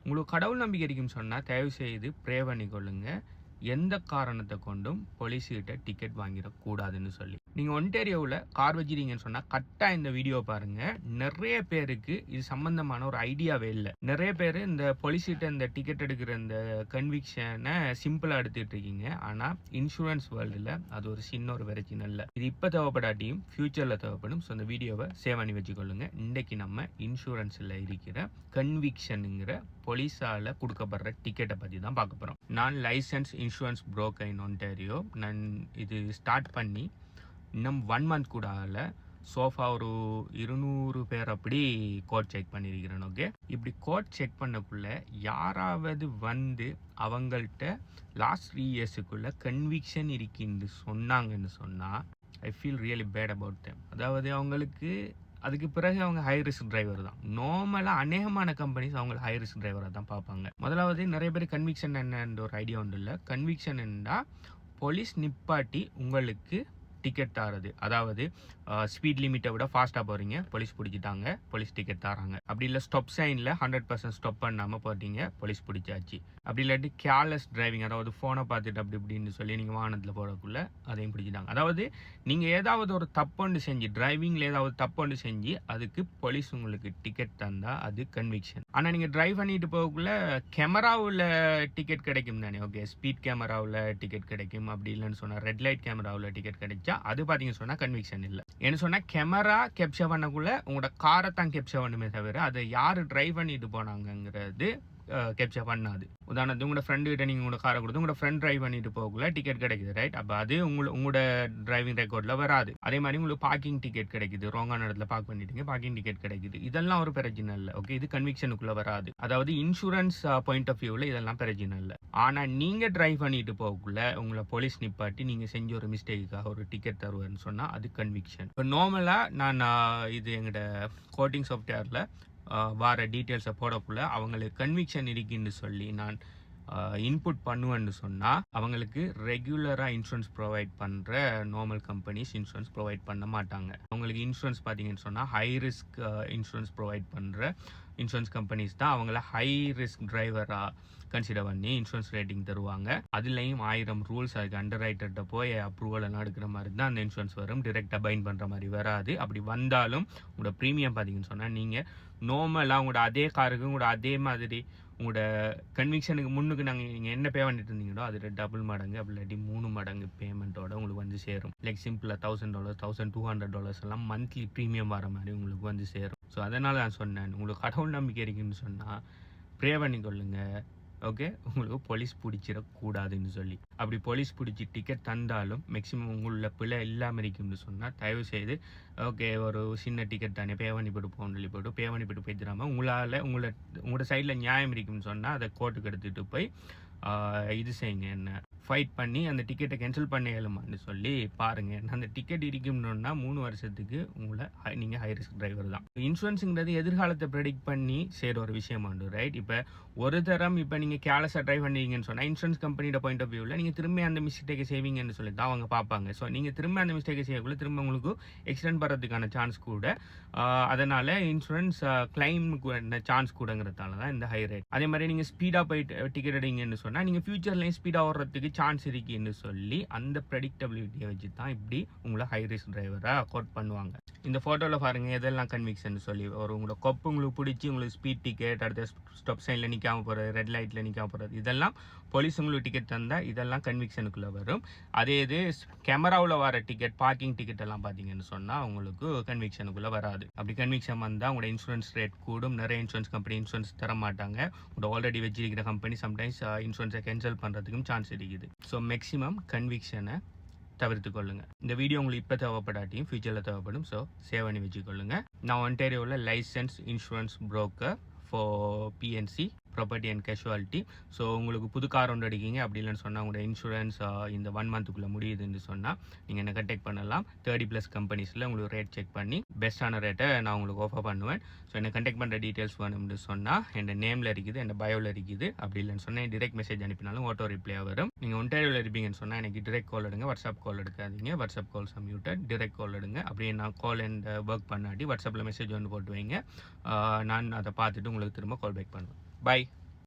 உங்களுக்கு கடவுள் நம்பிக்கை இருக்குன்னு சொன்னால் தயவு செய்து ப்ரே பண்ணிக்கொள்ளுங்க. எந்த காரணத்தை கொண்டும் போலீஸ்கிட்ட டிக்கெட் வாங்கிடக்கூடாதுன்னு சொல்லி. நீங்கள் ஒன்டேரியோவில் கார் வச்சிருக்கீங்கன்னு சொன்னால் கரெக்டாக இந்த வீடியோ பாருங்கள். நிறைய பேருக்கு இது சம்மந்தமான ஒரு ஐடியாவே இல்லை. நிறைய பேர் இந்த போலீஸ்கிட்ட இந்த டிக்கெட் எடுக்கிற இந்த கன்விக்ஷனை சிம்பிளாக எடுத்துகிட்டு இருக்கீங்க. ஆனால் இன்சூரன்ஸ் வேர்ல்டில் அது ஒரு சின்ன ஒரு பிரச்சனை இல்லை. இது இப்போ தேவைப்படாட்டியும் ஃபியூச்சரில் தேவைப்படும். ஸோ இந்த வீடியோவை சேவ் பண்ணி வச்சுக்கொள்ளுங்க. இன்றைக்கி நம்ம இன்சூரன்ஸில் இருக்கிற கன்விக்ஷனுங்கிற போலீஸால் கொடுக்கப்படுற டிக்கெட்டை பற்றி தான் பார்க்க போகிறோம். நான் லைசன்ஸ் இன்சூரன்ஸ் புரோக்கர் இன் ஒன்டாரியோ. நான் இது ஸ்டார்ட் பண்ணி இன்னும் 1 month கூட ஆகல. சோஃபா ஒரு 200 பேர் அப்படி கோட் செக் பண்ணியிருக்கிறேன். ஓகே, இப்படி கோட் செக் பண்ணக்குள்ள யாராவது வந்து அவங்கள்ட்ட லாஸ்ட் 3 yearsக்குள்ள கன்விக்ஷன் இருக்குன்னு சொன்னாங்கன்னு சொன்னால் I feel really bad about them. அதாவது அவங்களுக்கு அதுக்கு பிறகு அவங்க ஹை ரிஸ்க் டிரைவர் தான். நார்மலாக அநேகமான கம்பெனிஸ் அவங்க ஹை ரிஸ்க் டிரைவராக தான் பார்ப்பாங்க. முதலாவது நிறைய பேர் கன்விக்ஷன் என்னன்ற ஒரு ஐடியா ஒன்றும் இல்லை. கன்விக்ஷன் என்னன்னா போலீஸ் நிப்பாட்டி உங்களுக்கு டிக்கெட் தரது. அதாவது ஸ்பீட் லிமிட்டை விட ஃபாஸ்ட்டாக போகிறீங்க, போலீஸ் பிடிச்சிட்டாங்க, போலீஸ் டிக்கெட் தராங்க. அப்படி இல்லை ஸ்டாப் சைனில் 100% ஸ்டாப் பண்ணாமல் போட்டீங்க, போலீஸ் பிடிச்சாச்சு. அப்படி இல்லாட்டி கேர்லெஸ் டிரைவிங், அதாவது ஃபோனை பார்த்துட்டு அப்படி இப்படின்னு சொல்லி நீங்கள் வாகனத்தில் போடக்குள்ள அதையும் பிடிச்சிட்டாங்க. அதாவது நீங்கள் ஏதாவது ஒரு தப்பொண்டு செஞ்சு டிரைவிங்கில் ஏதாவது தப்பொண்டு செஞ்சு அதுக்கு போலீஸ் உங்களுக்கு டிக்கெட் தந்தால் அது கன்விக்ஷன். ஆனால் நீங்கள் டிரைவ் பண்ணிட்டு போகக்குள்ள கேமராவில் டிக்கெட் கிடைக்கும் தானே. ஓகே, ஸ்பீட் கேமராவில் டிக்கெட் கிடைக்கும். அப்படி இல்லைன்னு சொன்னால் ரெட் லைட் கேமராவில் டிக்கெட் கிடைச்சா அது பார்த்தீங்கன்னு சொன்னால் கன்விக்ஷன் இல்லை. என்ன சொன்னால் கேமரா கேப்சர் பண்ணக்குள்ள உங்களோட காரை தான் கேப்சர் பண்ணுமே தவிர அதை யார் டிரைவ் பண்ணிட்டு போனாங்கங்கிறது கேப்சர் பண்ணாது. உதாரணத்துக்கு உங்களோட ஃப்ரெண்டு கிட்ட நீங்கள் உங்களோட காரை கொடுத்து உங்களோட ஃப்ரெண்ட் டிரைவ் பண்ணிட்டு போகக்குள்ள டிக்கெட் கிடைக்குது, ரைட்? அப்போ அது உங்களோட டிரைவிங் ரெக்கார்டில் வராது. அதே மாதிரி உங்களுக்கு பார்க்கிங் டிக்கெட் கிடைக்குது, ராங்கான இடத்துல பார்க் பண்ணிட்டீங்க, பார்க்கிங் டிக்கெட் கிடைக்குது. இதெல்லாம் ஒரு பிரச்சனை இல்லை. ஓகே, இது கன்விக்ஷனுக்குள்ளே வராது. அதாவது இன்சூரன்ஸ் பாயிண்ட் ஆஃப் வியூவில் இதெல்லாம் பிரச்சனை இல்லை. ஆனால் நீங்கள் டிரைவ் பண்ணிட்டு போகக்குள்ள உங்களை போலீஸ் நிப்பாட்டி நீங்கள் செஞ்ச ஒரு மிஸ்டேக்குக்காக ஒரு டிக்கெட் தருவார்னு சொன்னால் அது கன்விக்ஷன். இப்போ நார்மலாக நான் இது எங்களோட கோட்டிங் சாஃப்ட்வேரில் வர டீட்டெயில்ஸை போடக்குள்ள அவங்களுக்கு கன்விக்ஷன் இருக்குன்னு சொல்லி நான் இன்புட் பண்ணுவேன்னு சொன்னால் அவங்களுக்கு ரெகுலராக இன்சூரன்ஸ் ப்ரொவைட் பண்ணுற நார்மல் கம்பெனிஸ் இன்சூரன்ஸ் ப்ரொவைட் பண்ண மாட்டாங்க. அவங்களுக்கு இன்சூரன்ஸ் பார்த்தீங்கன்னு சொன்னால் ஹை ரிஸ்க் இன்சூரன்ஸ் ப்ரொவைட் பண்ணுற இன்சூரன்ஸ் கம்பெனிஸ் தான் அவங்கள ஹை ரிஸ்க் டிரைவராக கன்சிடர் பண்ணி இன்சூரன்ஸ் ரேட்டிங் தருவாங்க. அதுலேயும் 1000 ரூல்ஸ் அதுக்கு அண்டர் ரைட்டர்கிட்ட போய் அப்ரூவல் எல்லாம் எடுக்கிற மாதிரி தான் அந்த இன்சூரன்ஸ் வரும். டிரெக்டாக பைண்ட் பண்ணுற மாதிரி வராது. அப்படி வந்தாலும் உங்களோட ப்ரீமியம் பார்த்தீங்கன்னு சொன்னால் நீங்கள் நார்மலாக உங்களோட அதே காருக்கு உங்களோட அதே மாதிரி உங்களோட கன்விக்ஷனுக்கு முன்னுக்கு நீங்கள் என்ன பே பண்ணிட்டு இருந்தீங்களோ அது டபுள் மடங்கு அப்படி இல்லாட்டி 3 மடங்கு பேமெண்ட்டோட உங்களுக்கு வந்து சேரும். லைக் சிம்பிளாக $1000 $1200 எல்லாம் மந்த்லி ப்ரீமியம் வர மாதிரி உங்களுக்கு வந்து சேரும். ஸோ அதனால் நான் சொன்னேன், உங்களுக்கு கடவுள் நம்பிக்கை இருக்குன்னு சொன்னால் ப்ரே பண்ணிக்கொள்ளுங்க. ஓகே, உங்களுக்கு போலீஸ் பிடிச்சிடக்கூடாதுன்னு சொல்லி. அப்படி போலீஸ் பிடிச்சி டிக்கெட் தந்தாலும் மேக்ஸிமம் உங்களோட பிள்ளை இல்லாமல் இருக்குன்னு சொன்னால் தயவு செய்து ஓகே ஒரு சின்ன டிக்கெட் தானே பே பண்ணி போட்டு போகணும்னு சொல்லி போட்டு பே பண்ணி போட்டு போய்த்திடாமல் உங்களோட சைடில் நியாயம் இருக்குன்னு சொன்னால் அதை கோர்ட்டுக்கு எடுத்துகிட்டு போய் இது செய்யுங்க, என்ன ஃபைட் பண்ணி அந்த டிக்கெட்டை கேன்சல் பண்ண இயலுமான்னு சொல்லி பாருங்கள். அந்த டிக்கெட் இருக்கும்னா 3 வருஷத்துக்கு உங்களை நீங்கள் ஹை ரிஸ்க் டிரைவர் தான். இன்சூரன்ஸுங்கிறது எதிர்காலத்தை ப்ரெடிக்ட் பண்ணி செய்கிற ஒரு விஷயம் உண்டு, ரைட்? இப்போ ஒரு தரம் இப்போ நீங்கள் கேர்லெஸ்ஸாக ட்ரைவ் பண்ணுவீங்கன்னு சொன்னால் இன்சூரன்ஸ் கம்பெனியோட பாயிண்ட் ஆஃப் வியூவில் நீங்கள் திரும்ப அந்த மிஸ்டேக்கை செய்வீங்கன்னு சொல்லி தான் அவங்க பார்ப்பாங்க. ஸோ நீங்கள் திரும்ப அந்த மிஸ்டேக்கை செய்யக்குள்ள திரும்ப உங்களுக்கு எக்ஸிடென்ட் பண்ணுறதுக்கான சான்ஸ் கூட. அதனால் இன்சூரன்ஸ் கிளைமுக்கு சான்ஸ் கூடங்கிறதால தான் இந்த ஹை ரேட். அதே மாதிரி நீங்கள் ஸ்பீடாக போயிட்டு டிக்கெட் எடுங்கன்னு சொன்னால் நீங்கள் ஃபியூச்சர்லேயும் ஸ்பீடாக ஓடுறதுக்கு சான்ஸ் இருக்குன்னு சொல்லி அந்த ப்ரெடிக்டபிலிட்டியை வச்சு தான் இப்படி உங்களை ஹை ரிஸ்க் டிரைவராக கோட் பண்ணுவாங்க. இந்த ஃபோட்டோவில் பாருங்கள் எதெல்லாம் கன்விக்ஷன் சொல்லி ஒரு உங்களோட கொப்பு உங்களுக்கு பிடிச்சி உங்களுக்கு ஸ்பீட் டிக்கெட், அடுத்த ஸ்டாப் சைனில் நிற்காமல் போகிறது, ரெட் லைட்டில் நிற்காமல் போகிறது, இதெல்லாம் போலீஸ் உங்களுக்கு டிக்கெட் தந்தால் இதெல்லாம் கன்விக்ஷனுக்குள்ளே வரும். அதே இது கேமராவில் வர டிக்கெட், பார்க்கிங் டிக்கெட் எல்லாம் பார்த்தீங்கன்னு சொன்னால் உங்களுக்கு கன்விக்ஷனுக்குள்ளே வராது. அப்படி கன்விக்ஷன் வந்தால் உங்களோட இன்சூரன்ஸ் ரேட் கூடும். நிறைய இன்சூரன்ஸ் கம்பெனி இன்சூரன்ஸ் தர மாட்டாங்க. உங்களோட ஆல்ரெடி வச்சிருக்கிற கம்பெனி சம்டைம்ஸ் இன்சூரன்ஸை கேன்சல் பண்ணுறதுக்கும் சான்ஸ் இருக்குது. ஸோ மேக்ஸிமம் கன்விக்ஷனை தவிர்த்து கொள்ளுங்க. இந்த வீடியோ உங்களுக்கு இப்போ தேவைப்படாட்டியும் ஃபியூச்சரில் தேவைப்படும். ஸோ சேவ் பண்ணி வச்சுக்கொள்ளுங்க. நான் ஒன்டாரியோவில் licensed insurance broker for PNC property and casualty. So உங்களுக்கு புது கார் ஒன்று அடிக்கிங்க அப்படி இல்லைன்னு சொன்னால் உங்களோட இன்சூரன்ஸ் இந்த 1 monthக்குள்ளே முடியுதுன்னு சொன்னால் நீங்கள் என்ன கான்டாக்ட் பண்ணலாம். 30+ கம்பெனிஸில் உங்களுக்கு ரேட் செக் பண்ணி பெஸ்ட்டான ரேட்டை நான் உங்களுக்கு ஆஃபர் பண்ணுவேன். ஸோ என்ன கான்டாக்ட் பண்ணுற டீட்டெயில்ஸ் வேணும்னு சொன்னால் என் நேமில் இருக்குது, என் பயோவில் இருக்குது. அப்படி இல்லைன்னு சொன்னால் டிரெக்ட் மெசேஜ் அனுப்பினாலும் ஆட்டோ ரிப்ளையாக வரும். நீங்கள் ஒன்டாரியோவில் இருப்பீங்கன்னு சொன்னால் எனக்கு டிரெக்ட் கால் எடுங்க, வாட்ஸ்அப் கால் எடுக்காதீங்க. வாட்ஸ்அப் கால்ஸ் மியூட்டட், டிரெக்ட் கால் எடுங்க. அப்படியே நான் கால் அண்ட் ஒர்க் பண்ணாட்டி வாட்ஸ்அப்பில் மெசேஜ் ஒன்று போட்டு வைங்க. நான் அதை பார்த்துட்டு உங்களுக்கு திரும்ப கால் பேக் பண்ணுவேன். Bye.